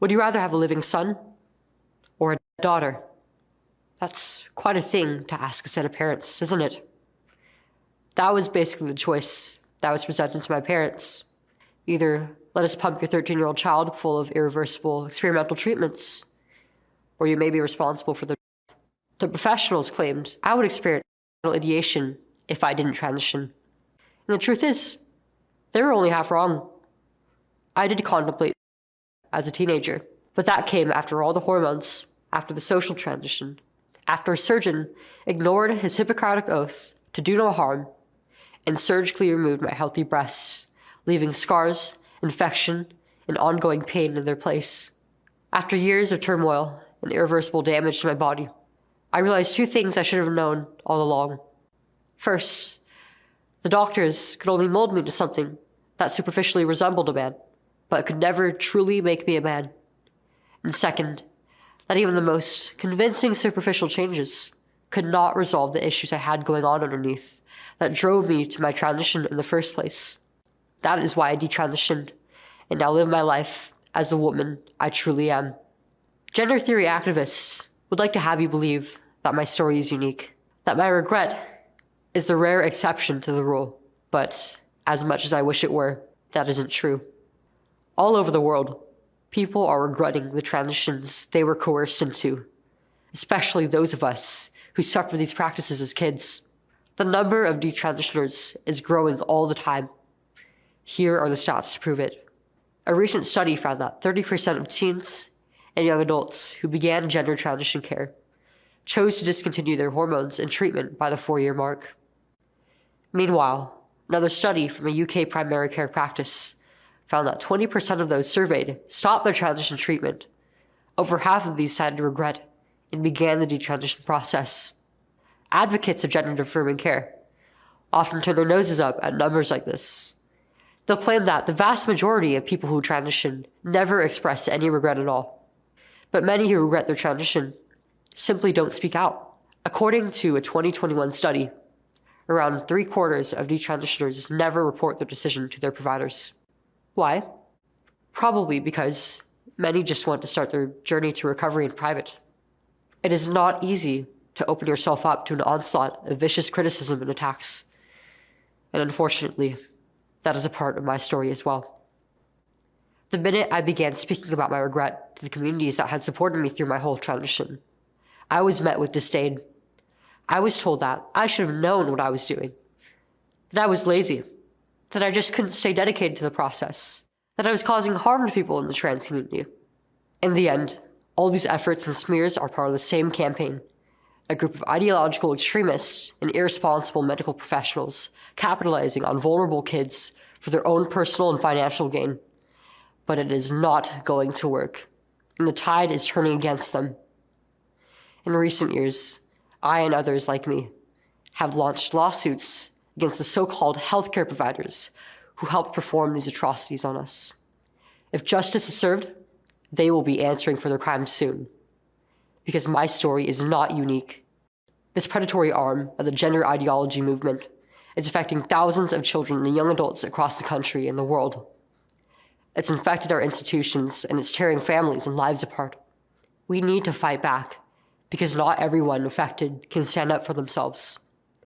Would you rather have a living son or a daughter? That's quite a thing to ask a set of parents, isn't it? That was basically the choice that was presented to my parents. Either let us pump your 13-year-old child full of irreversible experimental treatments, or you may be responsible for their death. The professionals claimed I would experience ideation if I didn't transition. And the truth is, they were only half wrong. I did contemplate as a teenager, but that came after all the hormones, after the social transition, after a surgeon ignored his Hippocratic oath to do no harm and surgically removed my healthy breasts, leaving scars, infection, and ongoing pain in their place. After years of turmoil and irreversible damage to my body, I realized two things I should have known all along. First, the doctors could only mold me to something that superficially resembled a man, but could never truly make me a man. And second, that even the most convincing superficial changes could not resolve the issues I had going on underneath that drove me to my transition in the first place. That is why I detransitioned and now live my life as the woman I truly am. Gender theory activists would like to have you believe that my story is unique, that my regret is the rare exception to the rule, but as much as I wish it were, that isn't true. All over the world, people are regretting the transitions they were coerced into, especially those of us who suffer these practices as kids. The number of detransitioners is growing all the time. Here are the stats to prove it. A recent study found that 30% of teens and young adults who began gender transition care chose to discontinue their hormones and treatment by the 4-year mark. Meanwhile, another study from a UK primary care practice found that 20% of those surveyed stopped their transition treatment. Over half of these cited regret and began the detransition process. Advocates of gender-affirming care often turn their noses up at numbers like this. They'll claim that the vast majority of people who transition never express any regret at all. But many who regret their transition simply don't speak out. According to a 2021 study, around 3/4 of detransitioners never report their decision to their providers. Why? Probably because many just want to start their journey to recovery in private. It is not easy to open yourself up to an onslaught of vicious criticism and attacks. And unfortunately, that is a part of my story as well. The minute I began speaking about my regret to the communities that had supported me through my whole transition, I was met with disdain. I was told that I should have known what I was doing, that I was lazy, that I just couldn't stay dedicated to the process, that I was causing harm to people in the trans community. In the end, all these efforts and smears are part of the same campaign, a group of ideological extremists and irresponsible medical professionals capitalizing on vulnerable kids for their own personal and financial gain. But it is not going to work, and the tide is turning against them. In recent years, I and others like me have launched lawsuits against the so-called healthcare providers who helped perform these atrocities on us. If justice is served, they will be answering for their crimes soon. Because my story is not unique. This predatory arm of the gender ideology movement is affecting thousands of children and young adults across the country and the world. It's infected our institutions and it's tearing families and lives apart. We need to fight back because not everyone affected can stand up for themselves.